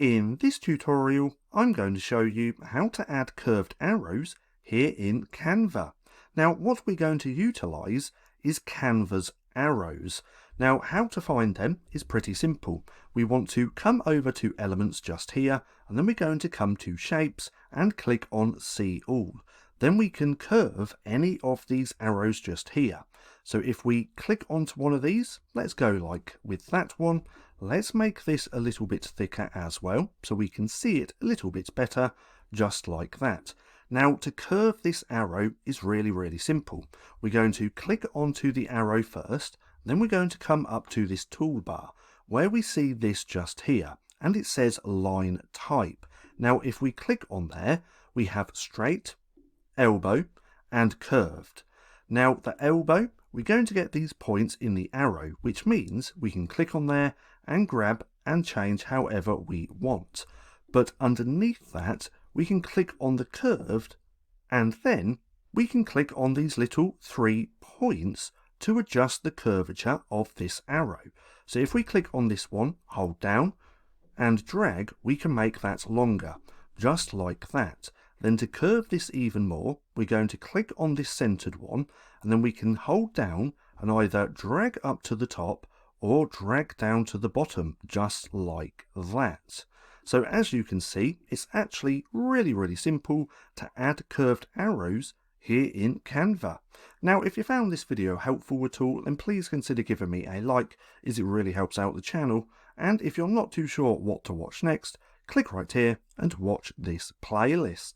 In this tutorial, I'm going to show you how to add curved arrows here in Canva. Now, what we're going to utilize is Canva's arrows. Now, how to find them is pretty simple. We want to come over to Elements just here, and then we're going to come to Shapes and click on See All. Then we can curve any of these arrows just here. So if we click onto one of these, let's go like with that one. Let's make this a little bit thicker as well, so we can see it a little bit better, just like that. Now, to curve this arrow is really simple. We're going to click onto the arrow first, then we're going to come up to this toolbar, where we see this just here, and it says Line Type. Now, if we click on there, we have Straight, Elbow, and Curved. Now, the elbow, we're going to get these points in the arrow, which means we can click on there and grab and change however we want. But underneath that, we can click on the curved, and then we can click on these little 3 points to adjust the curvature of this arrow. So if we click on this one, hold down, and drag, we can make that longer, just like that. Then to curve this even more, we're going to click on this centered one, and then we can hold down and either drag up to the top or drag down to the bottom, just like that. So as you can see, it's actually really simple to add curved arrows here in Canva. Now, if you found this video helpful at all, then please consider giving me a like, as it really helps out the channel. And if you're not too sure what to watch next, click right here and watch this playlist.